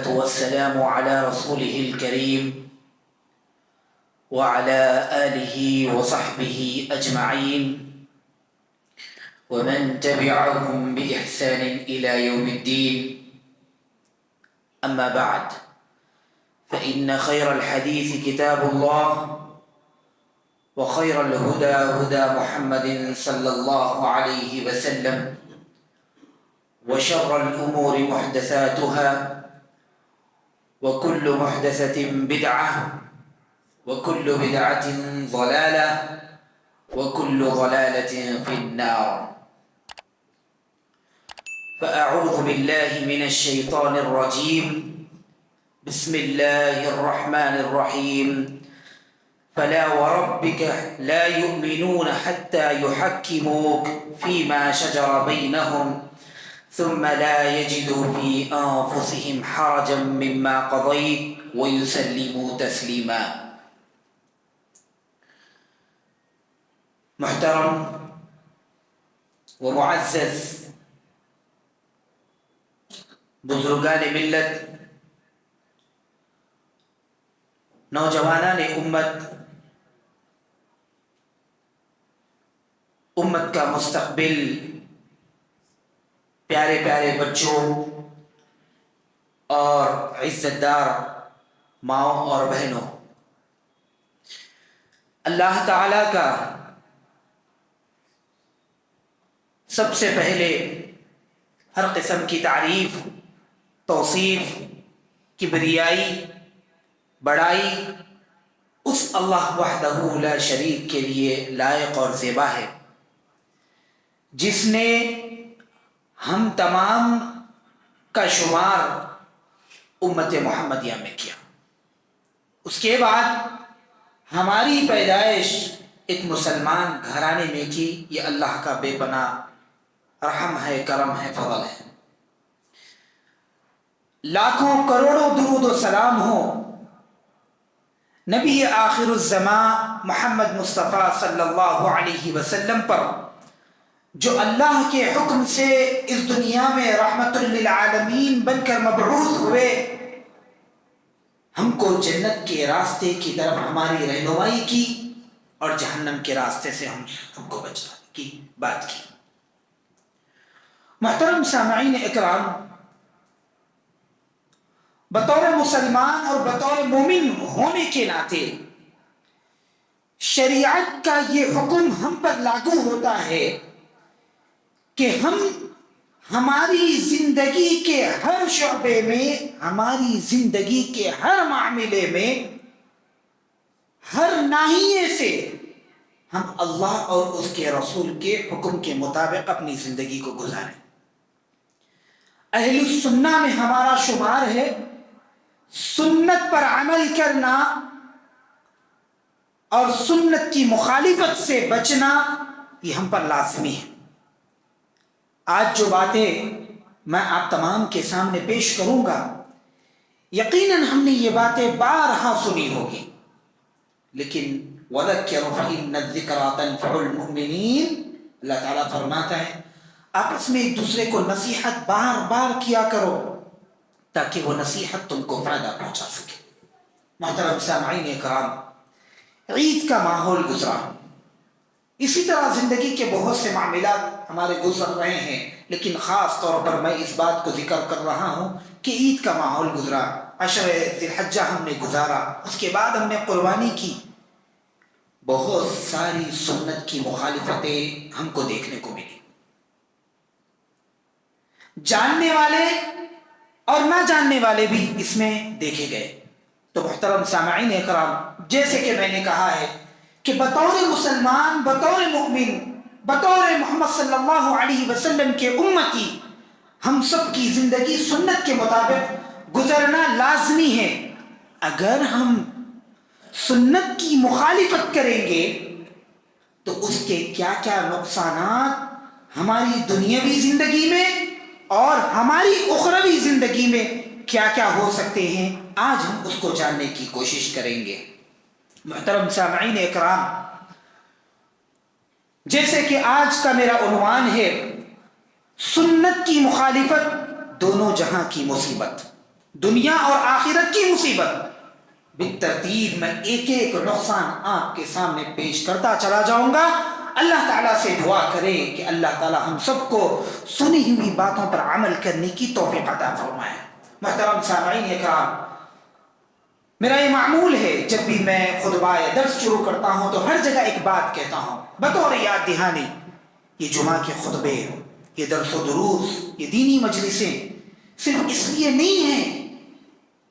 والصلاة والسلام على رسوله الكريم وعلى آله وصحبه أجمعين ومن تبعهم بإحسان إلى يوم الدين. أما بعد، فإن خير الحديث كتاب الله، وخير الهدى هدى محمد صلى الله عليه وسلم، وشر الأمور محدثاتها، وكل محدثة بدعة، وكل بدعة ضلالة، وكل ضلالة في النار. فأعوذ بالله من الشيطان الرجيم. بسم الله الرحمن الرحيم. فلا وربك لا يؤمنون حتى يحكموك فيما شجر بينهم ثم لا يجدوا في أنفسهم حرجا مما قضيت ويسلموا تسليما. محترم و معزز بزرگان ملت، نوجوانان امت کا مستقبل، پیارے پیارے بچوں اور عزت دار ماؤں اور بہنوں، اللہ تعالی کا سب سے پہلے ہر قسم کی تعریف، توصیف، کبریائی، بڑائی اس اللہ وحدہ لا شریک کے لیے لائق اور زیبا ہے، جس نے ہم تمام کا شمار امت محمدیہ میں کیا۔ اس کے بعد ہماری پیدائش ایک مسلمان گھرانے میں کی۔ یہ اللہ کا بے پناہ رحم ہے، کرم ہے، فضل ہے۔ لاکھوں کروڑوں درود و سلام ہو نبی آخر الزمان محمد مصطفیٰ صلی اللہ علیہ وسلم پر، جو اللہ کے حکم سے اس دنیا میں رحمت للعالمین بن کر مبعوث ہوئے، ہم کو جنت کے راستے کی طرف ہماری رہنمائی کی اور جہنم کے راستے سے ہم کو بچانے کی بات کی۔ محترم سامعین اکرام، بطور مسلمان اور بطور مومن ہونے کے ناطے شریعت کا یہ حکم ہم پر لاگو ہوتا ہے کہ ہم ہماری زندگی کے ہر شعبے میں، ہماری زندگی کے ہر معاملے میں، ہر ناحیے سے ہم اللہ اور اس کے رسول کے حکم کے مطابق اپنی زندگی کو گزاریں۔ اہل السنہ میں ہمارا شمار ہے سنت پر عمل کرنا اور سنت کی مخالفت سے بچنا، یہ ہم پر لازمی ہے۔ آج جو باتیں میں آپ تمام کے سامنے پیش کروں گا، یقیناً ہم نے یہ باتیں بارہا سنی ہوگی، لیکن وَذَكِّرْ فَإِنَّ الذِّكْرَىٰ تَنفَعُ الْمُؤْمِنِينَ، اللہ تعالیٰ فرماتا ہے آپس میں ایک دوسرے کو نصیحت بار بار کیا کرو تاکہ وہ نصیحت تم کو فائدہ پہنچا سکے۔ محترم سامعین اکرام، عید کا ماحول گزرا، اسی طرح زندگی کے بہت سے معاملات ہمارے گزر رہے ہیں، لیکن خاص طور پر میں اس بات کو ذکر کر رہا ہوں کہ عید کا ماحول گزرا، عشر ذی الحجہ ہم نے گزارا، اس کے بعد ہم نے قربانی کی۔ بہت ساری سنت کی مخالفتیں ہم کو دیکھنے کو ملی، جاننے والے اور نہ جاننے والے بھی اس میں دیکھے گئے۔ تو محترم سامعین اکرام، جیسے کہ میں نے کہا ہے کہ بطور مسلمان، بطور مؤمن، بطور محمد صلی اللہ علیہ وسلم کے امتی، ہم سب کی زندگی سنت کے مطابق گزرنا لازمی ہے۔ اگر ہم سنت کی مخالفت کریں گے تو اس کے کیا کیا نقصانات ہماری دنیاوی زندگی میں اور ہماری اخروی زندگی میں کیا کیا ہو سکتے ہیں، آج ہم اس کو جاننے کی کوشش کریں گے۔ محترم سامعین اکرام، جیسے کہ آج کا میرا عنوان ہے سنت کی مخالفت دونوں جہاں کی مصیبت۔ دنیا اور آخرت کی مصیبت، بالترتیب میں ایک ایک نقصان آپ کے سامنے پیش کرتا چلا جاؤں گا۔ اللہ تعالیٰ سے دعا کرے کہ اللہ تعالیٰ ہم سب کو سنی ہوئی باتوں پر عمل کرنے کی توفیق عطا فرمائے۔ محترم سامعین اکرام، میرا یہ معمول ہے جب بھی میں خطبہ یا درس شروع کرتا ہوں تو ہر جگہ ایک بات کہتا ہوں بطور یاد دہانی، یہ جمعہ کے خطبے، یہ درس و دروس، یہ دینی مجلسیں صرف اس لیے نہیں ہیں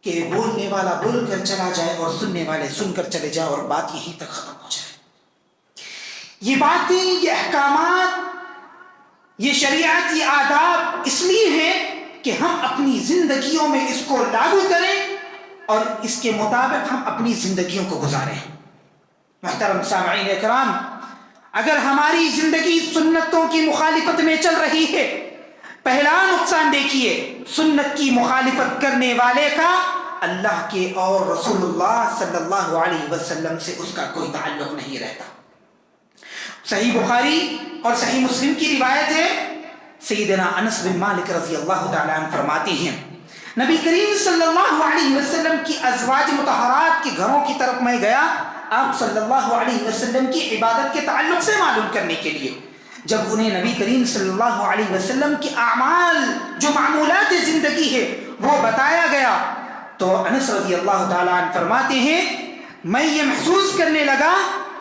کہ بولنے والا بول کر چلا جائے اور سننے والے سن کر چلے جائے اور بات یہیں تک ختم ہو جائے۔ یہ باتیں، یہ احکامات، یہ شریعت، یہ آداب اس لیے ہیں کہ ہم اپنی زندگیوں میں اس کو لاگو کریں اور اس کے مطابق ہم اپنی زندگیوں کو گزاریں۔ محترم سامعین اکرام، اگر ہماری زندگی سنتوں کی مخالفت میں چل رہی ہے، پہلا نقصان دیکھیے، سنت کی مخالفت کرنے والے کا اللہ کے اور رسول اللہ صلی اللہ علیہ وسلم سے اس کا کوئی تعلق نہیں رہتا۔ صحیح بخاری اور صحیح مسلم کی روایت ہے، سیدنا انس بن مالک رضی اللہ تعالیٰ عنہ فرماتے ہیں نبی کریم صلی اللہ علیہ وسلم کی ازواج مطہرات کے گھروں کی طرف میں گیا آپ صلی اللہ علیہ وسلم کی عبادت کے تعلق سے معلوم کرنے کے لیے۔ جب انہیں نبی کریم صلی اللہ علیہ وسلم کی اعمال، جو معمولات زندگی ہے وہ بتایا گیا تو انس رضی اللہ تعالیٰ عنہ فرماتے ہیں میں یہ محسوس کرنے لگا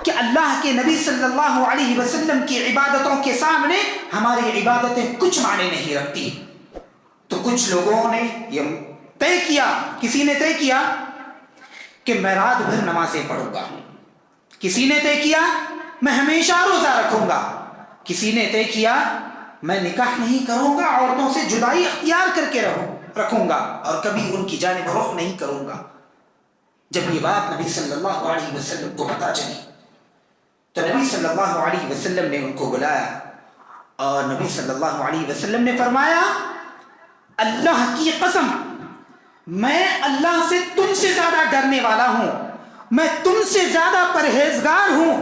کہ اللہ کے نبی صلی اللہ علیہ وسلم کی عبادتوں کے سامنے ہماری عبادتیں کچھ معنی نہیں رکھتی۔ تو کچھ لوگوں نے یہ طے کیا، کسی نے طے کیا کہ میں رات بھر نمازیں پڑھوں گا، کسی نے طے کیا میں ہمیشہ روزہ رکھوں گا، کسی نے طے کیا میں نکاح نہیں کروں گا، عورتوں سے جدائی اختیار کر کے رکھوں گا اور کبھی ان کی جانب رخ نہیں کروں گا۔ جب یہ بات نبی صلی اللہ علیہ وسلم کو پتہ چلی تو نبی صلی اللہ علیہ وسلم نے ان کو بلایا اور نبی صلی اللہ علیہ وسلم نے فرمایا اللہ کی قسم میں اللہ سے تم سے زیادہ ڈرنے والا ہوں، میں تم سے زیادہ پرہیزگار ہوں،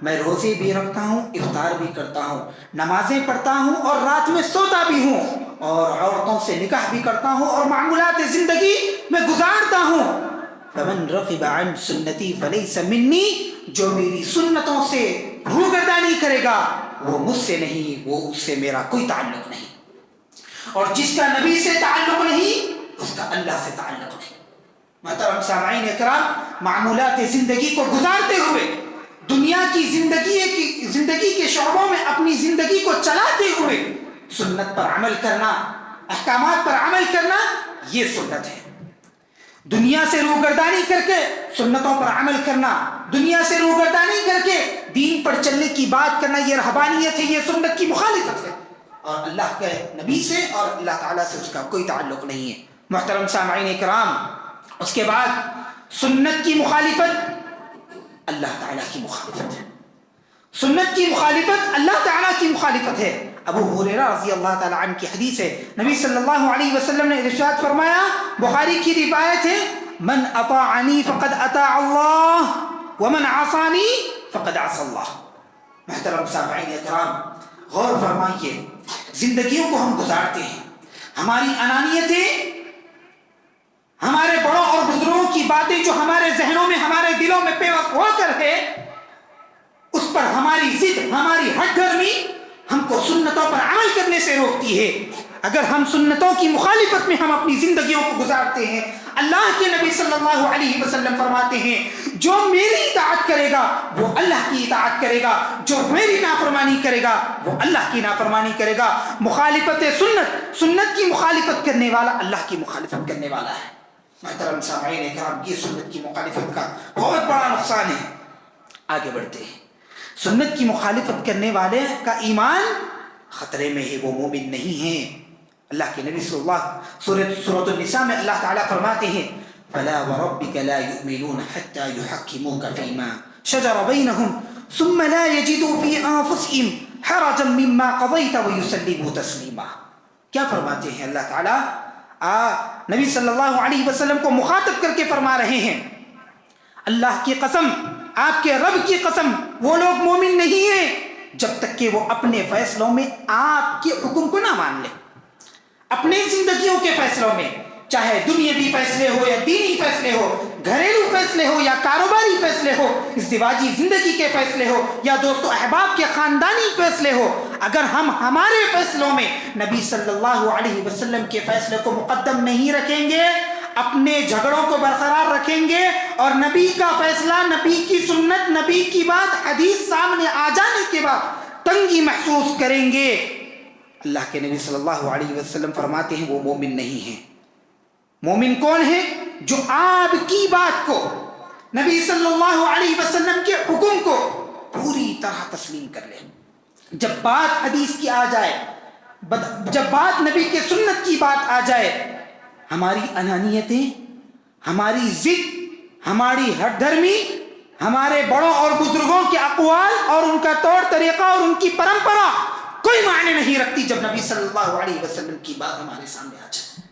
میں روزے بھی رکھتا ہوں، افطار بھی کرتا ہوں، نمازیں پڑھتا ہوں اور رات میں سوتا بھی ہوں اور عورتوں سے نکاح بھی کرتا ہوں اور معمولات زندگی میں گزارتا ہوں۔ فمن رغب عن سنتی فلیس منی، جو میری سنتوں سے روگردانی کرے گا وہ مجھ سے نہیں، وہ اس سے میرا کوئی تعلق نہیں، اور جس کا نبی سے تعلق نہیں اس کا اللہ سے تعلق نہیں۔ محترم سامعین اکرام، معمولات زندگی کو گزارتے ہوئے، دنیا کی زندگی کے شعبوں میں اپنی زندگی کو چلاتے ہوئے سنت پر عمل کرنا، احکامات پر عمل کرنا، یہ سنت ہے۔ دنیا سے روگردانی کر کے سنتوں پر عمل کرنا، دنیا سے روگردانی کر کے دین پر چلنے کی بات کرنا، یہ رہبانیت ہے، یہ سنت کی مخالفت ہے اور اللہ کے نبی سے اور اللہ تعالیٰ سے اس کا کوئی تعلق نہیں ہے۔ محترم سامعین اکرام، اس کے بعد سنت کی مخالفت اللہ تعالیٰ کی مخالفت ہے، سنت کی مخالفت اللہ تعالیٰ کی مخالفت ہے۔ ابو ہریرہ رضی اللہ تعالیٰ عنہ کی حدیث ہے، نبی صلی اللہ علیہ وسلم نے ارشاد فرمایا، بخاری کی روایت ہے، من اطاعنی فقد اطاع اللہ ومن عصانی فقد عصى اللہ۔ محترم سامعین اکرام، غور فرمائیے، زندگیوں کو ہم گزارتے ہیں، ہماری انانیتیں، ہمارے بڑوں اور بزرگوں کی باتیں جو ہمارے ذہنوں میں، ہمارے دلوں میں پیوست ہو کر ہے، اس پر ہماری ضد، ہماری ہٹ گرمی ہم کو سنتوں پر عمل کرنے سے روکتی ہے۔ اگر ہم سنتوں کی مخالفت میں ہم اپنی زندگیوں کو گزارتے ہیں، اللہ کے نبی صلی اللہ علیہ وسلم فرماتے ہیں جو میری اطاعت کرے گا وہ اللہ کی اطاعت کرے گا، جو میری نافرمانی کرے گا وہ اللہ کی نافرمانی کرے گا۔ مخالفت سنت، سنت کی مخالفت کرنے والا اللہ کی مخالفت کرنے والا ہے۔ محترم سامعین اکرام، یہ سنت کی مخالفت کا بہت بڑا نقصان ہے۔ آگے بڑھتے ہیں، سنت کی مخالفت کرنے والے کا ایمان خطرے میں ہے، وہ مومن نہیں ہے۔ اللہ کے نبی صلی اللہ سورۃ النساء میں اللہ تعالیٰ فرماتے ہیں فَلَا وَرَبِّكَ لَا يُؤْمِنُونَ حَتَّى يُحَكِّمُوكَ فِي مَا شَجَرَ بَيْنَهُمْ ثُمَّ لَا يَجِدُوا فِي أَنفُسِهِمْ حَرَجًا مِّمَّا قَضَيْتَ وَيُسَلِّمُوا تَسْلِيمًا۔ کیا فرماتے ہیں اللہ تعالیٰ؟ نبی صلی اللہ علیہ وسلم کو مخاطب کر کے فرما رہے ہیں اللہ کی قسم، آپ کے رب کی قسم، وہ لوگ مومن نہیں ہیں جب تک کہ وہ اپنے فیصلوں میں آپ کے حکم کو نہ مان لیں، اپنی زندگیوں کے فیصلوں میں چاہے دنیاوی فیصلے ہو یا دینی فیصلے ہو، گھریلو فیصلے ہو یا کاروباری فیصلے ہو، ازدواجی زندگی کے فیصلے ہو یا دوست و احباب کے خاندانی فیصلے ہو، اگر ہم ہمارے فیصلوں میں نبی صلی اللہ علیہ وسلم کے فیصلے کو مقدم نہیں رکھیں گے، اپنے جھگڑوں کو برقرار رکھیں گے اور نبی کا فیصلہ، نبی کی سنت، نبی کی بات، حدیث سامنے آ جانے کے بعد تنگی محسوس کریں گے، اللہ کے نبی صلی اللہ علیہ وسلم فرماتے ہیں وہ مومن نہیں ہیں۔ مومن کون ہے؟ جو آپ کی بات کو، نبی صلی اللہ علیہ وسلم کے حکم کو پوری طرح تسلیم کر لے۔ جب بات حدیث کی آ جائے، جب بات نبی کے سنت کی بات آ جائے، ہماری انانیتیں، ہماری ضد، ہماری ہٹ دھرمی، ہمارے بڑوں اور بزرگوں کے اقوال اور ان کا طور طریقہ اور ان کی پرمپرا کوئی معنی نہیں رکھتی جب نبی صلی اللہ علیہ وسلم کی بات ہمارے سامنے آ جائے۔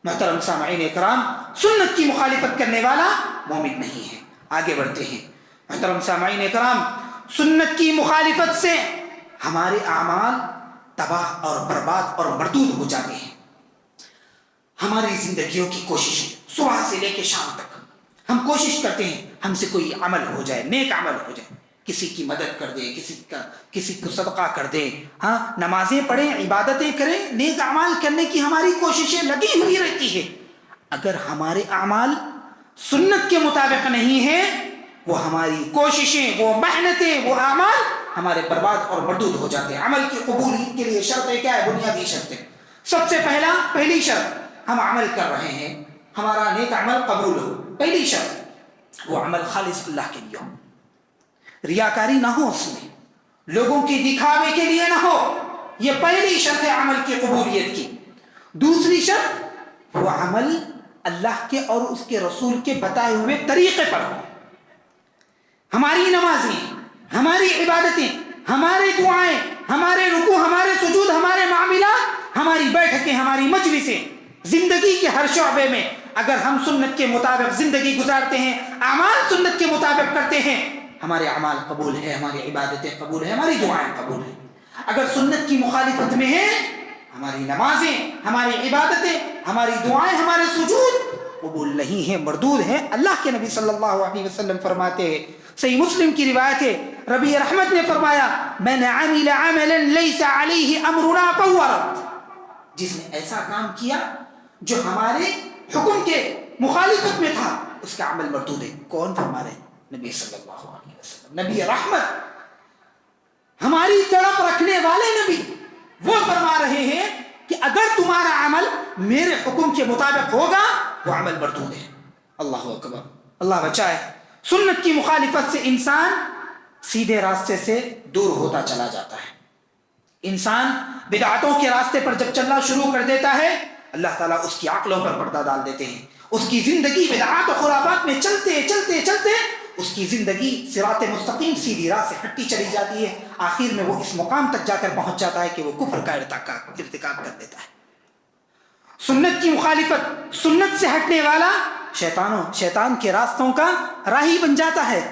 محترم سامعین اکرام، سنت کی مخالفت کرنے والا مومن نہیں ہے۔ آگے بڑھتے ہیں۔ محترم سامعین اکرام، سنت کی مخالفت سے ہمارے اعمال تباہ اور برباد اور مردود ہو جاتے ہیں۔ ہماری زندگیوں کی کوششیں صبح سے لے کے شام تک ہم کوشش کرتے ہیں ہم سے کوئی عمل ہو جائے، نیک عمل ہو جائے، کسی کی مدد کر دیں، کسی کو صدقہ کر دیں، ہاں نمازیں پڑھیں، عبادتیں کریں، نیک اعمال کرنے کی ہماری کوششیں لگی ہوئی رہتی ہے۔ اگر ہمارے اعمال سنت کے مطابق نہیں ہیں، وہ ہماری کوششیں، وہ محنتیں، وہ اعمال ہمارے برباد اور مردود ہو جاتے ہیں۔ عمل کی قبولیت کے لیے شرطیں کیا ہے؟ بنیادی شرطیں۔ سب سے پہلی شرط، ہم عمل کر رہے ہیں، ہمارا نیک عمل قبول ہو۔ پہلی شرط، وہ عمل خالص اللہ کے لیے ہو، ریاکاری نہ ہو، اس میں لوگوں کے دکھاوے کے لیے نہ ہو۔ یہ پہلی شرط ہے عمل کی قبولیت کی۔ دوسری شرط، وہ عمل اللہ کے اور اس کے رسول کے بتائے ہوئے طریقے پر ہو۔ ہماری نمازیں، ہماری عبادتیں، ہماری دعائیں، ہمارے رکوع، ہمارے سجود، ہمارے معاملات، ہماری بیٹھکیں، ہماری مجلسیں، زندگی کے ہر شعبے میں اگر ہم سنت کے مطابق زندگی گزارتے ہیں، اعمال سنت کے مطابق کرتے ہیں، ہمارے اعمال قبول ہے، ہماری عبادتیں قبول ہیں، ہماری دعائیں قبول ہیں۔ اگر سنت کی مخالفت میں ہے، ہماری نمازیں، ہماری عبادتیں، ہماری دعائیں، ہمارے سجود قبول نہیں ہیں، مردود ہیں۔ اللہ کے نبی صلی اللہ علیہ وسلم فرماتے ہیں، صحیح مسلم کی روایت ہے، ربی رحمت نے فرمایا، من عمل عملا لیس علیہ امرنا فہو رد۔ جس نے ایسا کام کیا جو ہمارے حکم کے مخالفت میں تھا، اس کا عمل مردود ہے۔ کون فرما رہے ہیں؟ نبی صلی اللہ علیہ وسلم، نبی رحمت، ہماری تڑپ رکھنے والے نبی، وہ فرما رہے ہیں کہ اگر تمہارا عمل میرے حکم کے مطابق ہوگا، وہ عمل مردود ہے۔ اللہ اکبر، اللہ بچائے۔ سنت کی مخالفت سے انسان سیدھے راستے سے دور ہوتا چلا جاتا ہے۔ انسان بدعتوں کے راستے پر جب چلنا شروع کر دیتا ہے، اللہ تعالیٰ اس کی عقلوں پر پردہ ڈال دیتے ہیں۔ اس کی زندگی بدعات و خرافات میں چلتے چلتے چلتے اس کی زندگی صراط مستقیم، سیدھی راہ سے ہٹتی چلی جاتی ہے۔ آخر میں وہ اس مقام تک جا کر پہنچ جاتا ہے کہ وہ کفر کا ارتکاب کر دیتا ہے۔ سنت کی مخالفت، سنت سے ہٹنے والا شیطان کے راستوں کا راہی بن جاتا ہے۔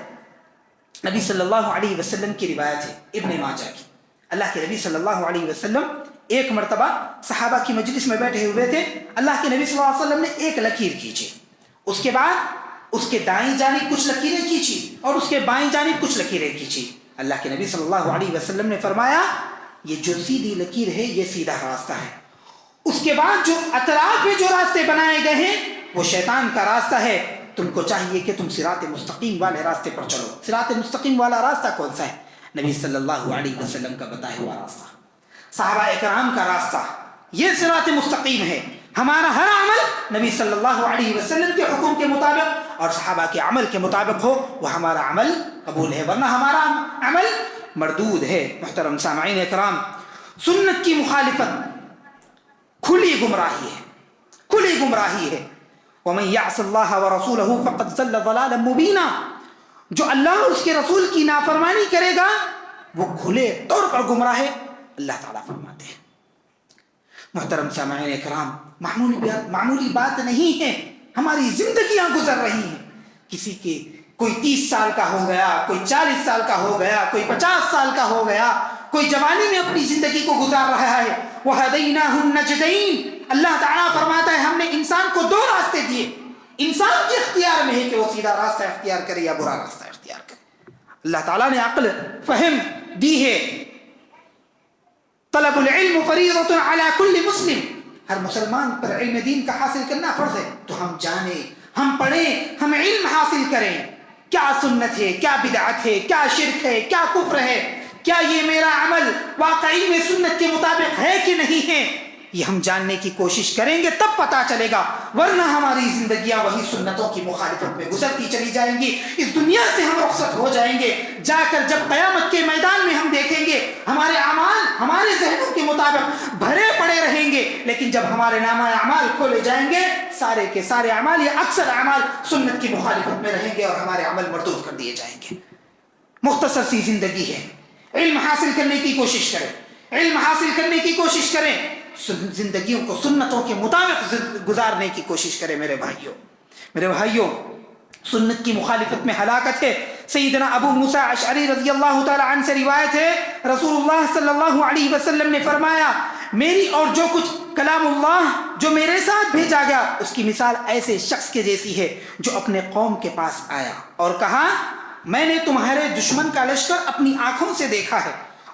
نبی صلی اللہ علیہ وسلم کی روایت ہے ابن ماجہ کی، اللہ کے نبی صلی اللہ علیہ وسلم ایک مرتبہ صحابہ کی مجلس میں بیٹھے ہوئے تھے۔ اللہ کے نبی صلی اللہ علیہ وسلم نے ایک لکیر کھینچی، اس کے بعد اس کے دائیں جانب کچھ لکیریں کھینچی اور اس کے بائیں جانب کچھ لکیریں کھینچی۔ اللہ کے نبی صلی اللہ علیہ وسلم نے فرمایا، یہ جو سیدھی لکیر ہے یہ سیدھا راستہ ہے، اس کے بعد جو اطراف میں جو راستے بنائے گئے ہیں وہ شیطان کا راستہ ہے، تم کو چاہیے کہ تم صراط مستقیم والے راستے پر چلو۔ صراط مستقیم والا راستہ کون سا ہے؟ نبی صلی اللہ علیہ وسلم کا بتایا ہوا راستہ، صحابہ اکرام کا راستہ، یہ صراط مستقیم ہے۔ ہمارا ہر عمل نبی صلی اللہ علیہ وسلم کے حکم کے مطابق اور صحابہ کے عمل کے مطابق ہو، وہ ہمارا عمل قبول ہے، ورنہ ہمارا عمل مردود ہے۔ محترم سامعین اکرام، سنت کی مخالفت کھلی گمراہی ہے، کھلی گمراہی ہے۔ وَمَن يَعْصِ اللَّهَ وَرَسُولَهُ فَقَدْ ضَلَّ ضَلَالًا مُبِينًا، جو اللہ اور اس کے رسول کی نافرمانی کرے گا وہ کھلے طور پر گمراہ ہے، اللہ تعالیٰ فرماتے ہیں۔ محترم سامعین اکرام، معمولی بات نہیں ہے، ہماری زندگیاں گزر رہی ہیں، کسی کے کوئی 30 سال کا ہو گیا، کوئی 40 سال کا ہو گیا، کوئی 50 سال کا ہو گیا، کوئی جوانی میں اپنی زندگی کو گزار رہا ہے۔ وَهَدَيْنَاهُ النَّجْدَيْنِ، اللہ تعالیٰ فرماتا ہے ہم نے انسان کو دو راستے دیے، انسان کے اختیار میں ہے کہ وہ سیدھا راستہ اختیار کرے یا برا راستہ اختیار کرے۔ اللہ تعالیٰ نے عقل فہم دی ہے۔ طلب العلم فریضۃ علی کل مسلم، ہر مسلمان پر علم دین کا حاصل کرنا فرض ہے۔ تو ہم جانیں، ہم پڑھیں، ہم علم حاصل کریں، کیا سنت ہے، کیا بدعت ہے، کیا شرک ہے، کیا کفر ہے، کیا یہ میرا عمل واقعی میں سنت کے مطابق ہے کہ نہیں ہے، یہ ہم جاننے کی کوشش کریں گے تب پتہ چلے گا، ورنہ ہماری زندگیاں وہی سنتوں کی مخالفت میں گزرتی چلی جائیں گی۔ اس دنیا سے ہم رخصت ہو جائیں گے، جا کر جب قیامت کے میدان میں ہم دیکھیں گے ہمارے اعمال ہمارے ذہنوں کے مطابق بھرے پڑے رہیں گے، لیکن جب ہمارے نامہ اعمال کھولے جائیں گے سارے کے سارے اعمال یا اکثر اعمال سنت کی مخالفت میں رہیں گے اور ہمارے عمل مردود کر دیے جائیں گے۔ مختصر سی زندگی ہے، علم حاصل کرنے کی کوشش کریں، علم حاصل کرنے کی کوشش کریں، زندگیوں کو سنتوں کے مطابق گزارنے کی کوشش کریں۔ میرے بھائیوں، سنت کی مخالفت میں ہلاکت ہے۔ سیدنا ابو موسیٰ اشعری رضی اللہ تعالی عنہ سے روایت ہے، رسول اللہ صلی اللہ علیہ وسلم نے فرمایا میری اور جو کچھ کلام اللہ جو میرے ساتھ بھیجا گیا اس کی مثال ایسے شخص کے جیسی ہے جو اپنے قوم کے پاس آیا اور کہا میں نے تمہارے دشمن کا لشکر اپنی آنکھوں سے دیکھا ہے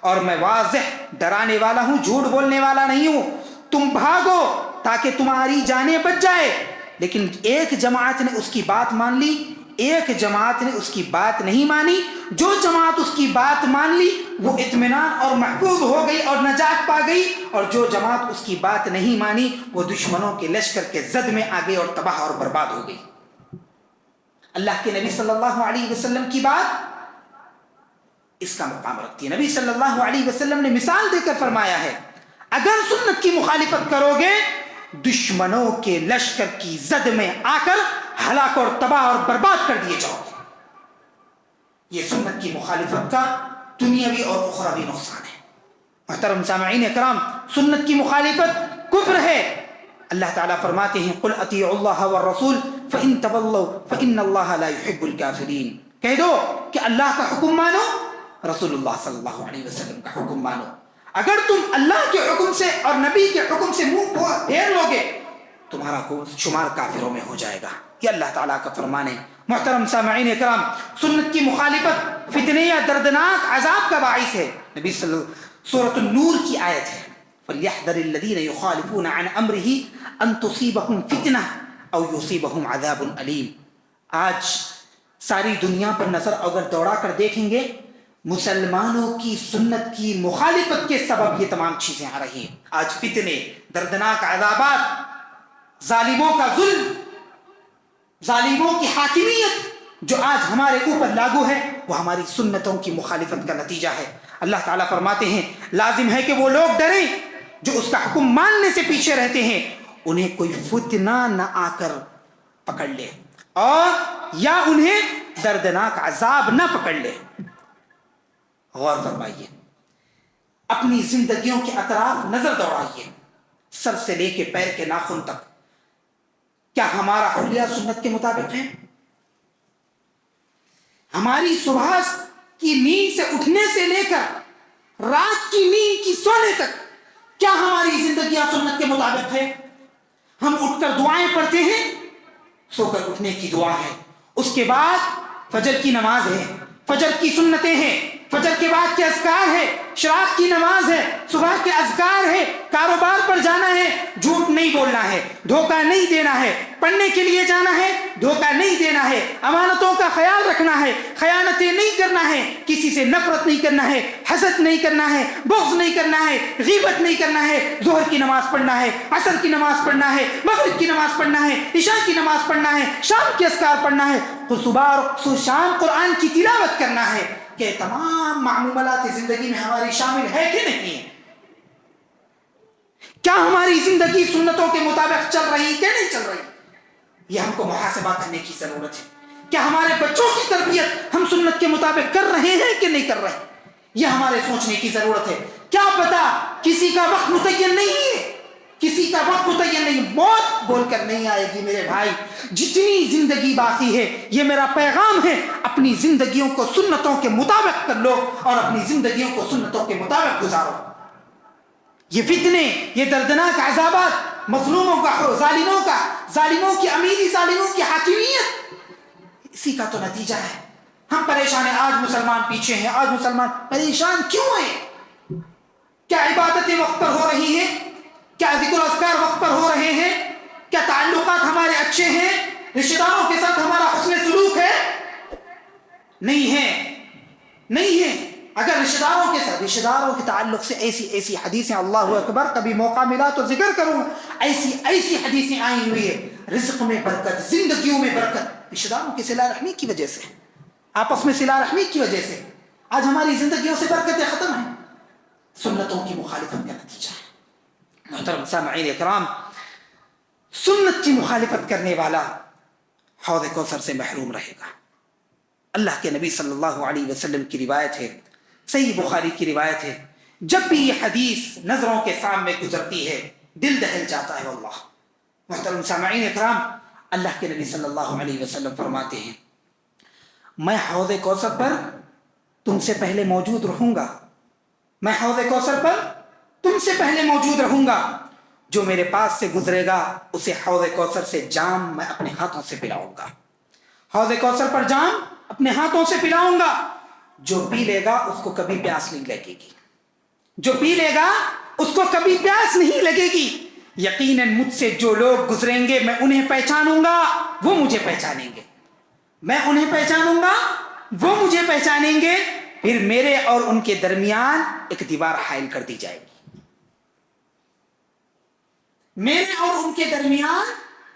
اور میں واضح ڈرانے والا ہوں، جھوٹ بولنے والا نہیں ہوں، تم بھاگو تاکہ تمہاری جانیں بچ جائے۔ لیکن ایک جماعت نے اس کی بات مان لی، ایک جماعت نے اس کی بات نہیں مانی۔ جو جماعت اس کی بات مان لی وہ اطمینان اور محفوظ ہو گئی اور نجات پا گئی، اور جو جماعت اس کی بات نہیں مانی وہ دشمنوں کے لشکر کے زد میں آ گئی اور تباہ اور برباد ہو گئی۔ اللہ کے نبی صلی اللہ علیہ وسلم کی بات اس کا مقام رکھتی ہے۔ نبی صلی اللہ علیہ وسلم نے مثال دے کر فرمایا ہے اگر سنت کی مخالفت کرو گے دشمنوں کے لشکر کی زد میں آ کر ہلاک اور تباہ اور برباد کر دیے جاؤ گے۔ یہ سنت کی مخالفت کا دنیاوی اور اخروی نقصان ہے۔ محترم سامعین اکرام، سنت کی مخالفت کفر ہے۔ اللہ تعالیٰ فرماتے ہیں قل اطیعوا اللہ والرسول فإن تولوا فإن اللہ لا يحب الكافرین، کہہ دو کہ اللہ کا حکم مانو، رسول اللہ صلی اللہ علیہ وسلم کا حکم مانو۔ اگر تم اللہ کے حکم سے اور نبی کے حکم سے منہ پھیر لو گے تمہارا شمار کافروں میں ہو جائے گا، یہ اللہ تعالیٰ کا فرمان ہے۔ محترم سامعین اکرام، سنت کی مخالفت فتنے یا دردناک عذاب کا باعث ہے۔ نبی صلی اللہ سورۃ النور کی آیت ہے فَلْيَحْذَرِ الَّذِينَ يُخَالِفُونَ عَنْ أَمْرِهِ أَن تُصِيبَهُمْ فِتْنَةٌ أَوْ يُصِيبَهُمْ عَذَابٌ أَلِيمٌ۔ آج ساری دنیا پر نظر اگر دوڑا کر دیکھیں گے مسلمانوں کی سنت کی مخالفت کے سبب یہ تمام چیزیں آ رہی ہیں۔ آج فتنے، دردناک عذابات، ظالموں کا ظلم، ظالموں کی حاکمیت جو آج ہمارے اوپر لاگو ہے وہ ہماری سنتوں کی مخالفت کا نتیجہ ہے۔ اللہ تعالیٰ فرماتے ہیں لازم ہے کہ وہ لوگ ڈریں جو اس کا حکم ماننے سے پیچھے رہتے ہیں، انہیں کوئی فتنہ نہ آ کر پکڑ لے اور یا انہیں دردناک عذاب نہ پکڑ لے۔ غور فرمائیے، اپنی زندگیوں کے اطراف نظر دوڑائیے، سر سے لے کے پیر کے ناخن تک، کیا ہمارا حلیہ سنت کے مطابق ہے؟ ہماری صبح کی نیند سے اٹھنے سے لے کر رات کی نیند کی سونے تک کیا ہماری زندگیاں سنت کے مطابق ہے؟ ہم اٹھ کر دعائیں پڑھتے ہیں، سو کر اٹھنے کی دعا ہے، اس کے بعد فجر کی نماز ہے، فجر کی سنتیں ہیں، فجر کے بعد کے اذکار ہے، شراق کی نماز ہے، صبح کے اذکار ہے، کاروبار پر جانا ہے، جھوٹ نہیں بولنا ہے، دھوکہ نہیں دینا ہے، پڑھنے کے لیے جانا ہے، دھوکہ نہیں دینا ہے، امانتوں کا خیال رکھنا ہے، خیانتیں نہیں کرنا ہے، کسی سے نفرت نہیں کرنا ہے، حسد نہیں کرنا ہے، بغض نہیں کرنا ہے، غیبت نہیں کرنا ہے، ظہر کی نماز پڑھنا ہے، عصر کی نماز پڑھنا ہے، مغرب کی نماز پڑھنا ہے، عشاء کی نماز پڑھنا ہے، شام کے اذکار پڑھنا ہے، صبح اور شام قرآن کی تلاوت کرنا ہے۔ کہ تمام معمولات زندگی میں ہماری شامل ہے کہ نہیں ہے؟ کیا ہماری زندگی سنتوں کے مطابق چل رہی کہ نہیں چل رہی؟ یہ ہم کو محاسبہ کرنے کی ضرورت ہے۔ کیا ہمارے بچوں کی تربیت ہم سنت کے مطابق کر رہے ہیں کہ نہیں کر رہے؟ یہ ہمارے سوچنے کی ضرورت ہے۔ کیا پتا کسی کا وقت متعین نہیں ہے، کسی کا وقت متعین نہیں، موت بول کر نہیں آئے گی۔ میرے بھائی، جتنی زندگی باقی ہے یہ میرا پیغام ہے، اپنی زندگیوں کو سنتوں کے مطابق کر لو اور اپنی زندگیوں کو سنتوں کے مطابق گزارو۔ یہ فتنے، یہ دردناک عذابات مظلوموں کا ظالموں کی امیری، ظالموں کی حاکمیت، اسی کا تو نتیجہ ہے۔ ہم پریشان ہیں، آج مسلمان پیچھے ہیں، آج مسلمان پریشان کیوں ہیں؟ کیا عبادتیں وقت پر ہو رہی ہیں؟ کیا ذکر و اذکار وقت پر ہو رہے ہیں؟ کیا تعلقات ہمارے اچھے ہیں؟ رشتہ داروں کے ساتھ ہمارا حسن سلوک ہے؟ نہیں ہے۔ اگر رشتہ داروں کے تعلق سے ایسی حدیثیں، اللہ اکبر، کبھی موقع ملا تو ذکر کروں، ایسی حدیثیں آئی ہوئی ہے، رزق میں برکت، زندگیوں میں برکت، رشتہ داروں کی صلہ رحمی کی وجہ سے، آپس میں صلہ رحمی کی وجہ سے آج ہماری زندگیوں سے برکتیں ختم ہیں۔ سنتوں کی مخالفت کا نتیجہ ہے۔ محترم سامعین اکرام، سنت کی مخالفت کرنے والا حوض کوثر سے محروم رہے گا۔ اللہ کے نبی صلی اللہ علیہ وسلم کی روایت ہے، صحیح بخاری کی روایت ہے، جب بھی یہ حدیث نظروں کے سامنے گزرتی ہے دل دہل جاتا ہے واللہ۔ محترم سامعین اکرام، اللہ کے نبی صلی اللہ علیہ وسلم فرماتے ہیں، میں حوض کوثر پر تم سے پہلے موجود رہوں گا، میں حوض کوثر پر تم سے پہلے موجود رہوں گا، جو میرے پاس سے گزرے گا اسے حوض کوثر سے جام میں اپنے ہاتھوں سے پلاؤں گا، حوض کوثر پر جام اپنے ہاتھوں سے پلاؤں گا، جو پی لے گا اس کو کبھی پیاس نہیں لگے گی، جو پی لے گا اس کو کبھی پیاس نہیں لگے گی۔ یقیناً مجھ سے جو لوگ گزریں گے میں انہیں پہچانوں گا، وہ مجھے پہچانیں گے، میں انہیں پہچانوں گا، وہ مجھے پہچانیں گے، پھر میرے اور ان کے درمیان ایک دیوار حائل کر دی جائے گی، میرے اور ان کے درمیان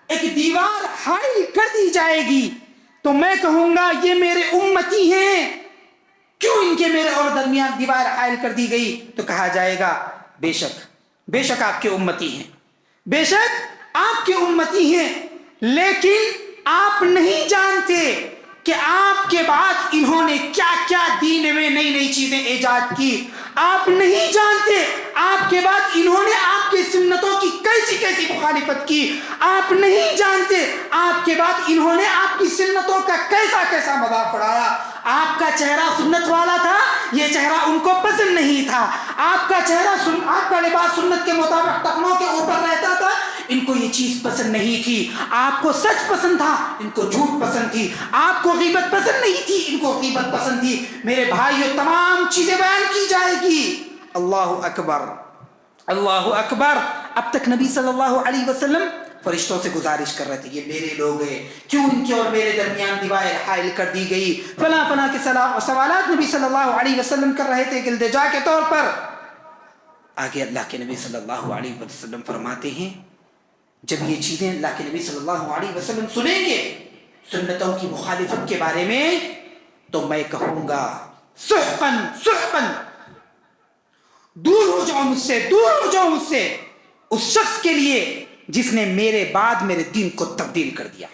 ایک دیوار حائل کر دی جائے گی، تو میں کہوں گا یہ میرے امتی ہیں، کیوں ان کے میرے اور درمیان دیوار حائل کر دی گئی؟ تو کہا جائے گا بے شک آپ کے امتی ہیں، بے شک آپ کے امتی ہیں، لیکن آپ نہیں جانتے کہ آپ کے بعد انہوں نے کیا کیا دین میں نئی چیزیں ایجاد کی، آپ نہیں جانتے آپ کے بعد انہوں نے آپ کی سنتوں کی کیسی مخالفت کی، آپ نہیں جانتے آپ کے بعد انہوں نے آپ کی سنتوں کا کیسا مذاق اڑایا۔ آپ کا چہرہ سنت والا تھا، یہ چہرہ ان کو پسند نہیں تھا، آپ کا لباس سنت کے مطابق ٹخنوں کے اوپر رہتا تھا، ان کو یہ چیز پسند نہیں تھی، آپ کو سچ پسند تھا، ان کو جھوٹ پسند تھی، آپ کو غیبت پسند نہیں تھی، ان کو غیبت پسند تھی۔ میرے بھائیو، تمام چیزیں بیان کی جائے گی۔ اللہ اکبر، اللہ اکبر۔ اب تک نبی صلی اللہ علیہ وسلم فرشتوں سے گزارش کر رہے تھے، یہ میرے لوگ ہیں، کیوں ان کے اور میرے درمیان دیوار حائل کر دی گئی؟ فلاں کے سوالات نبی صلی اللہ علیہ وسلم کر رہے تھے التجا کے طور پر۔ آگے اللہ کے نبی صلی اللہ علیہ وسلم فرماتے ہیں، جب یہ چیزیں اللہ کے نبی صلی اللہ علیہ وسلم سنیں گے سنتوں کی مخالفت کے بارے میں، تو میں کہوں گا سحقاً، دور ہو جاؤ مجھ سے اس شخص کے لیے جس نے میرے بعد میرے دین کو تبدیل کر دیا۔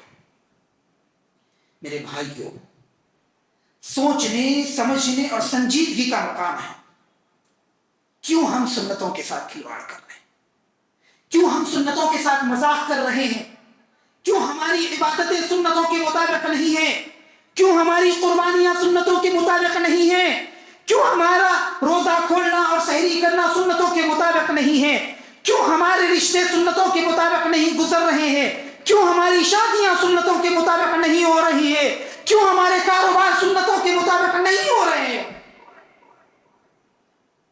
میرے بھائیوں، سوچنے، سمجھنے اور سنجیدگی کا مقام ہے۔ کیوں ہم سنتوں کے ساتھ کھلواڑ کر رہے ہیں؟ کیوں ہم سنتوں کے ساتھ مذاق کر رہے ہیں؟ کیوں ہماری عبادتیں سنتوں کے مطابق نہیں ہیں؟ کیوں ہماری قربانیاں سنتوں کے مطابق نہیں ہیں؟ کیوں ہمارا روزہ کھولنا اور سحری کرنا سنتوں کے مطابق نہیں ہے؟ کیوں ہمارے رشتے سنتوں کے مطابق نہیں گزر رہے ہیں؟ کیوں ہماری شادیاں سنتوں کے مطابق نہیں ہو رہی ہے؟ کیوں ہمارے کاروبار سنتوں کے مطابق نہیں ہو رہے ہیں؟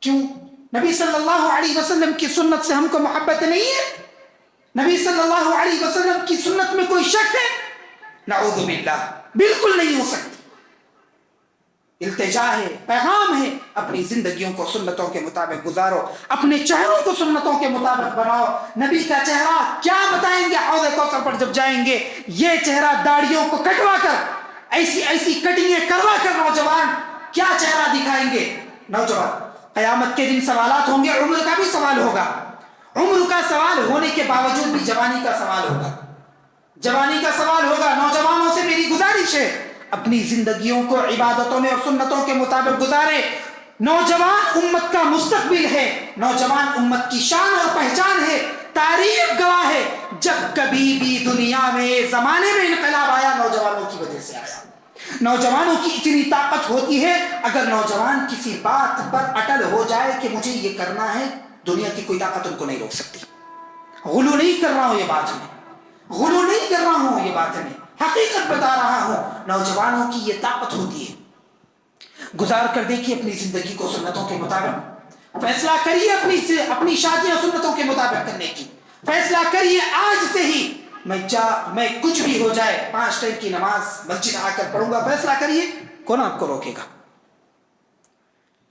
کیوں نبی صلی اللہ علیہ وسلم کی سنت سے ہم کو محبت نہیں ہے؟ نبی صلی اللہ علیہ وسلم کی سنت میں کوئی شک ہے؟ نعوذ باللہ، بالکل نہیں ہو سکتی۔ التجا ہے، پیغام ہے، اپنی زندگیوں کو سنتوں کے مطابق گزارو، اپنے چہروں کو سنتوں کے مطابق بناؤ۔ نبی کا چہرہ کیا بتائیں گے حوض کوثر پر جب جائیں گے؟ یہ چہرہ داڑھیوں کو کٹوا کر، ایسی کٹنگیں کروا کر نوجوان کیا چہرہ دکھائیں گے؟ نوجوان قیامت کے دن سوالات ہوں گے، عمر کا بھی سوال ہوگا، عمر کا سوال ہونے کے باوجود بھی جوانی کا سوال ہوگا، جوانی کا سوال ہوگا۔ نوجوانوں سے میری گزارش ہے، اپنی زندگیوں کو عبادتوں میں اور سنتوں کے مطابق گزارے۔ نوجوان امت کا مستقبل ہے، نوجوان امت کی شان اور پہچان ہے، تاریخ گواہ ہے، جب کبھی بھی دنیا میں زمانے میں انقلاب آیا نوجوانوں کی وجہ سے آیا۔ نوجوانوں کی اتنی طاقت ہوتی ہے، اگر نوجوان کسی بات پر اٹل ہو جائے کہ مجھے یہ کرنا ہے، دنیا کی کوئی طاقت ان کو نہیں روک سکتی۔ غلو نہیں کر رہا ہوں یہ بات میں، غلو نہیں کر رہا ہوں یہ بات میں، حقیقت بتا رہا ہوں۔ نوجوانوں کی یہ طاقت ہوتی ہے، گزار کر دیکھیے اپنی زندگی کو سنتوں کے مطابق، فیصلہ کریے اپنی شادیاں سنتوں کے مطابق کرنے کی، فیصلہ کریے آج سے ہی میں کچھ بھی ہو جائے 5 ٹائم کی نماز مسجد آ کر پڑھوں گا، فیصلہ کریے۔ کون آپ کو روکے گا؟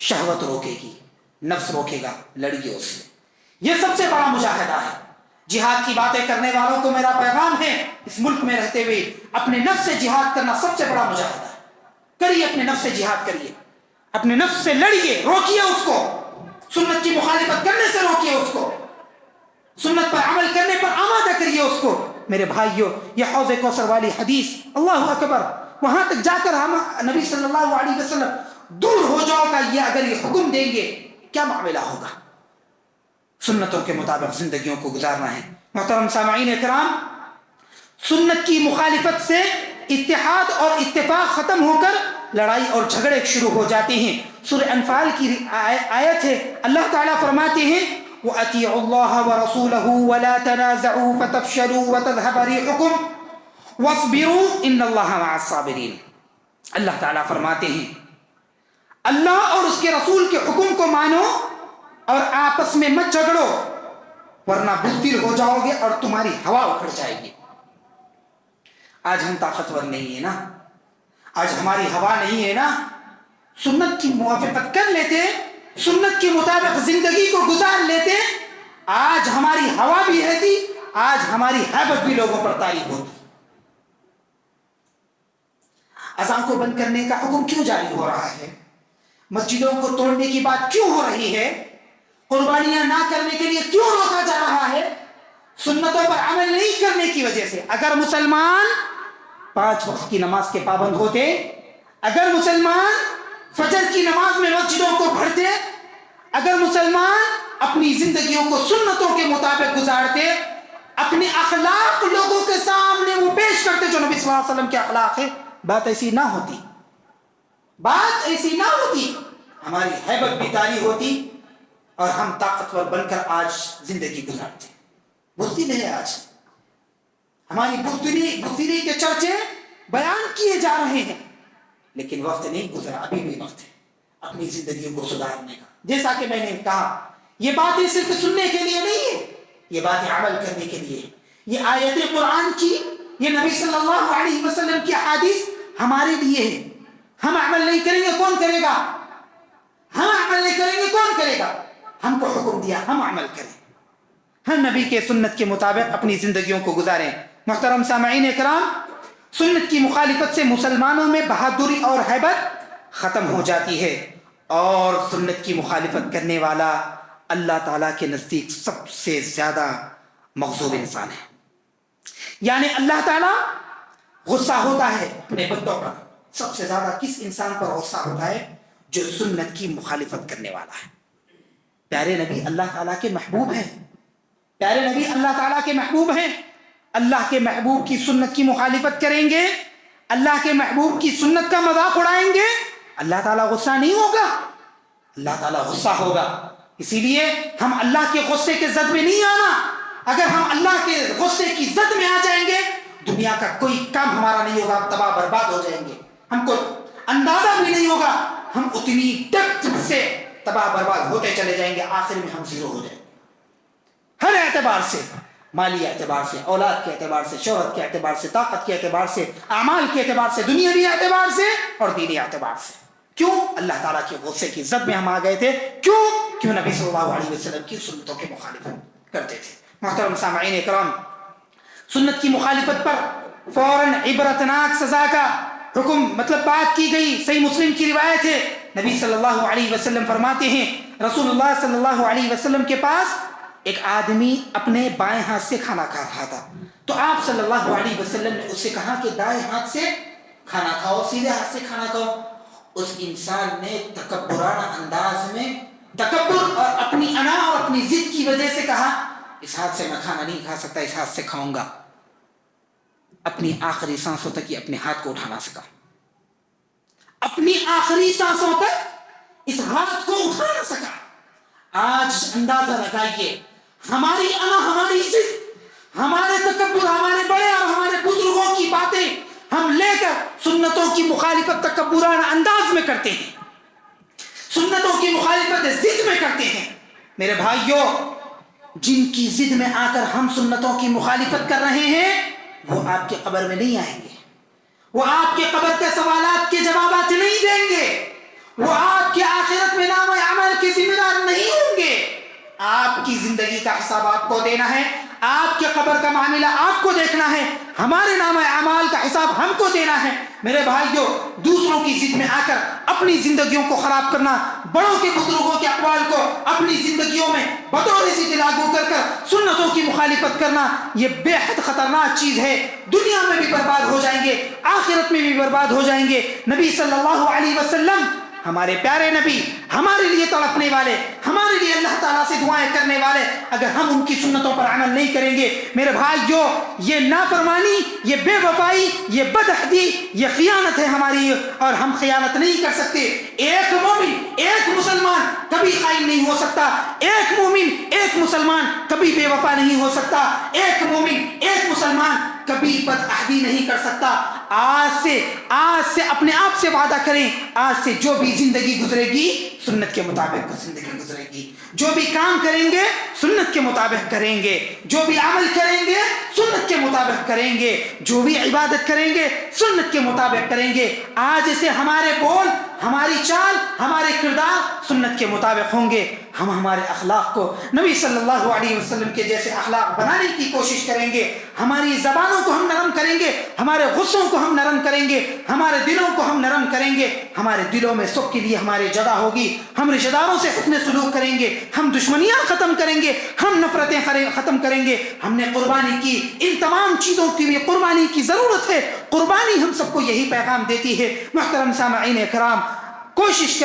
شہوت روکے گی، نفس روکے گا، لڑیے اس سے۔ یہ سب سے بڑا مجاہدہ ہے۔ جہاد کی باتیں کرنے والوں کو میرا پیغام ہے، اس ملک میں رہتے ہوئے اپنے نفس سے جہاد کرنا سب سے بڑا مجاہدہ ہے۔ کریے، اپنے نفس سے جہاد کریے، اپنے نفس سے لڑیے، روکیے اس کو، سنت کی مخالفت کرنے سے روکیے اس کو، سنت پر عمل کرنے پر آمادہ کریے اس کو۔ میرے بھائیوں، یہ حوض کوثر والی حدیث، اللہ اکبر، وہاں تک جا کر ہم نبی صلی اللہ علیہ وسلم دور ہو جاؤ کا یہ اگر یہ حکم دیں گے کیا معاملہ ہوگا؟ سنتوں کے مطابق زندگیوں کو گزارنا ہے۔ محترم سامعین کرام، سنت کی مخالفت سے اتحاد اور اتفاق ختم ہو کر لڑائی اور جھگڑے شروع ہو جاتے ہیں۔ سورہ انفال کی آیت ہے، اللہ تعالیٰ فرماتے ہیں وَأَطِيعُوا اللَّهَ وَرَسُولَهُ وَلَا تَنَازَعُوا فَتَفْشَلُوا وَتَذْهَبَ رِيحُكُمْ وَاصْبِرُوا إِنَّ اللَّهَ مَعَ الصَّابِرِينَ۔ اللہ تعالیٰ فرماتے ہیں اللہ اور اس کے رسول کے حکم کو مانو اور آپس میں مت جھگڑو، ورنہ بزدل ہو جاؤ گے اور تمہاری ہوا اکھڑ جائے گی۔ آج ہم طاقتور نہیں ہیں نا، آج ہماری ہوا نہیں ہے نا، سنت کی موافقت کر لیتے، سنت کے مطابق زندگی کو گزار لیتے، آج ہماری ہوا بھی رہتی، آج ہماری ہیبت بھی لوگوں پر طاری ہوتی۔ اذان کو بند کرنے کا حکم کیوں جاری ہو رہا ہے؟ مسجدوں کو توڑنے کی بات کیوں ہو رہی ہے؟ قربانیاں نہ کرنے کے لیے کیوں روکا جا رہا ہے؟ سنتوں پر عمل نہیں کرنے کی وجہ سے۔ اگر مسلمان 5 وقت کی نماز کے پابند ہوتے، اگر مسلمان فجر کی نماز میں مسجدوں کو بھرتے، اگر مسلمان اپنی زندگیوں کو سنتوں کے مطابق گزارتے، اپنے اخلاق لوگوں کے سامنے وہ پیش کرتے جو نبی صلی اللہ علیہ وسلم کے اخلاق ہے، بات ایسی نہ ہوتی، بات ایسی نہ ہوتی، ہماری ہیبت بھی طاری ہوتی اور ہم طاقتور بن کر آج زندگی گزارتے۔ بزدلی ہے آج، ہماری بزدلی کے چرچے بیان کیے جا رہے ہیں، لیکن وقت نہیں گزرا، ابھی بھی وقت ہے اپنی زندگیوں کو سدھارنے کا۔ جیسا کہ میں نے کہا، یہ باتیں صرف سننے کے لیے نہیں ہے، یہ باتیں عمل کرنے کے لیے۔ یہ آیت قرآن کی، یہ نبی صلی اللہ علیہ وسلم کی حدیث ہمارے لیے ہے۔ ہم عمل نہیں کریں گے کون کرے گا؟ ہم عمل نہیں کریں گے کون کرے گا؟ ہم کو حکم دیا، ہم عمل کریں، ہم نبی کے سنت کے مطابق اپنی زندگیوں کو گزاریں۔ محترم سامعین کرام، سنت کی مخالفت سے مسلمانوں میں بہادری اور ہیبت ختم ہو جاتی ہے، اور سنت کی مخالفت کرنے والا اللہ تعالیٰ کے نزدیک سب سے زیادہ مغضوب انسان ہے۔ یعنی اللہ تعالیٰ غصہ ہوتا ہے اپنے بندوں پر، سب سے زیادہ کس انسان پر غصہ ہوتا ہے؟ جو سنت کی مخالفت کرنے والا ہے۔ پیارے نبی اللہ تعالیٰ کے محبوب ہیں، پیارے نبی اللہ تعالیٰ کے محبوب ہیں۔ اللہ کے محبوب کی سنت کی مخالفت کریں گے، اللہ کے محبوب کی سنت کا مذاق اڑائیں گے، اللہ تعالیٰ غصہ نہیں ہوگا؟ اللہ تعالیٰ غصہ ہوگا۔ اسی لیے ہم اللہ کے غصے کے زد میں نہیں آنا۔ اگر ہم اللہ کے غصے کی زد میں آ جائیں گے، دنیا کا کوئی کام ہمارا نہیں ہوگا، ہم تباہ برباد ہو جائیں گے، ہم کو اندازہ بھی نہیں ہوگا، ہم اتنی ڈیپتھ سے تباہ برباد ہوتے چلے جائیں گے، آخر میں ہم زیرو ہو جائیں گے، ہر اعتبار سے، مالی اعتبار سے، اولاد کے اعتبار سے، شہرت کے اعتبار سے، طاقت کے اعتبار سے، اعمال کے اعتبار سے، دنیاوی اعتبار سے اور دینی اعتبار سے۔ کیوں؟ اللہ تعالیٰ کے غصے کی زد میں ہم آ گئے تھے۔ کیوں نبی صلی اللہ علیہ وسلم کی سنتوں کی مخالفت کرتے تھے۔ محترم سامعین کرام، سنت کی مخالفت پر فوراً عبرتناک سزا کا حکم بات کی گئی۔ صحیح مسلم کی روایت ہے، نبی صلی اللہ علیہ وسلم فرماتے ہیں، رسول اللہ صلی اللہ علیہ وسلم کے پاس ایک آدمی اپنے بائیں ہاتھ سے کھانا کھا رہا تھا، تو آپ صلی اللہ علیہ وسلم نے اس سے کہا کہ دائیں ہاتھ سے کھانا کھاؤ، سیدھے ہاتھ سے کھانا کھاؤ۔ اس انسان نے تکبرانہ انداز میں، تکبر اور اپنی انا اور اپنی ضد کی وجہ سے کہا، اس ہاتھ سے میں کھانا نہیں کھا سکتا، اس ہاتھ سے کھاؤں گا۔ اپنی آخری سانسوں تک یہ اپنے ہاتھ کو اٹھا نہ سکا، اپنی آخری سانسوں تک اس ہاتھ کو اٹھا نہ سکا۔ آج اندازہ لگائیے، ہماری انا، ہماری ضد، ہمارے تکبر، ہمارے بڑے اور ہمارے بزرگوں کی باتیں ہم لے کر سنتوں کی مخالفت تکبرانہ انداز میں کرتے ہیں، سنتوں کی مخالفت ضد میں کرتے ہیں۔ میرے بھائیوں، جن کی ضد میں آ کر ہم سنتوں کی مخالفت کر رہے ہیں وہ آپ کے قبر میں نہیں آئیں گے، وہ آپ کے قبر کے سوالات کے جوابات نہیں دیں گے، وہ آپ کے آخرت میں نام عمل کے ذمہ دار نہیں ہوں گے۔ آپ کی زندگی کا حساب آپ کو دینا ہے، آپ کے قبر کا معاملہ آپ کو دیکھنا ہے، ہمارے نام اعمال کا حساب ہم کو دینا ہے۔ میرے بھائیوں، دوسروں کی ضد میں آ کر اپنی زندگیوں کو خراب کرنا، بڑوں کے بزرگوں کے اقوال کو اپنی زندگیوں میں بطور ضد لاگو کر کر سنتوں کی مخالفت کرنا، یہ بے حد خطرناک چیز ہے۔ دنیا میں بھی برباد ہو جائیں گے، آخرت میں بھی برباد ہو جائیں گے۔ نبی صلی اللہ علیہ وسلم، ہمارے پیارے نبی، ہمارے لیے تڑپنے والے، ہمارے لیے اللہ تعالیٰ سے دعائیں کرنے والے، اگر ہم ان کی سنتوں پر عمل نہیں کریں گے، میرے بھائیوں، یہ نافرمانی، یہ بے وفائی، یہ بدعہدی، یہ خیانت ہے ہماری، اور ہم خیانت نہیں کر سکتے۔ ایک مومن، ایک مسلمان کبھی خائن نہیں ہو سکتا، ایک مومن، ایک مسلمان کبھی بے وفا نہیں ہو سکتا، ایک مومن، ایک مسلمان کبھی بدعہدی نہیں کر سکتا۔ آج سے اپنے آپ سے وعدہ کریں، آج سے جو بھی زندگی گزرے گی سنت کے مطابق زندگی گزرے گی، جو بھی کام کریں گے سنت کے مطابق کریں گے، جو بھی عمل کریں گے سنت کے مطابق کریں گے، جو بھی عبادت کریں گے سنت کے مطابق کریں گے۔ آج سے ہمارے بول، ہماری چال، ہمارے کردار سنت کے مطابق ہوں گے۔ ہم ہمارے اخلاق کو نبی صلی اللہ علیہ وسلم کے جیسے اخلاق بنانے کی کوشش کریں گے، ہماری زبانوں کو ہم نرم کریں گے، ہمارے غصوں کو ہم نرم کریں گے، ہمارے دلوں کو ہم نرم کریں گے، ہمارے دلوں میں سب کے لیے ہماری جگہ ہوگی، ہم رشتہ داروں سے حسن سلوک کریں گے، ہم دشمنیاں ختم کریں گے، ہم نفرتیں ختم کریں گے۔ ہم نے قربانی کی، ان تمام چیزوں کی بھی قربانی کی ضرورت ہے، قربانی ہم سب کو یہی پیغام دیتی ہے۔ محترم سامعین کرام، کوشش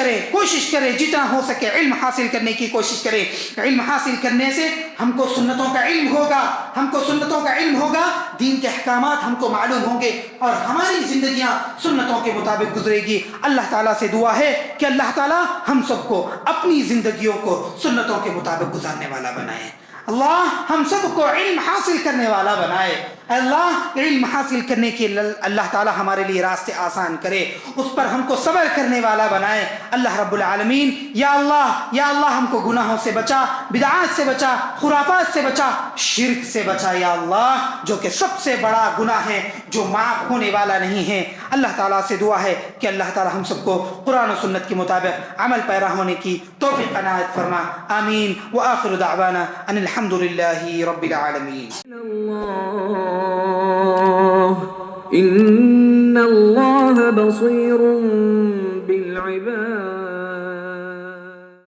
کریں جتنا ہو سکے علم حاصل کرنے کی کوشش کریں۔ علم حاصل کرنے سے ہم کو سنتوں کا علم ہوگا، ہم کو سنتوں کا علم ہوگا، دین کے احکامات ہم کو معلوم ہوں گے، اور ہماری زندگیاں سنتوں کے مطابق گزرے گی۔ اللہ تعالیٰ سے دعا ہے کہ اللہ تعالیٰ ہم سب کو اپنی زندگیوں کو سنتوں کے مطابق گزارنے والا بنائے۔ اللہ ہم سب کو علم حاصل کرنے والا بنائے۔ اللہ علم حاصل کرنے کے اللہ تعالیٰ ہمارے لیے راستے آسان کرے، اس پر ہم کو صبر کرنے والا بنائے۔ اللہ رب العالمین، یا اللہ ہم کو گناہوں سے بچا، بدعات سے بچا، خرافات سے بچا، شرک سے بچا یا اللہ، جو کہ سب سے بڑا گناہ ہے، جو معاف ہونے والا نہیں ہے۔ اللہ تعالیٰ سے دعا ہے کہ اللہ تعالیٰ ہم سب کو قرآن و سنت کے مطابق عمل پیرا ہونے کی توفیق عنایت فرما۔ آمین۔ وآخر دعوانا ان الحمد للہ رب العالمین۔ إن الله بصير بالعباد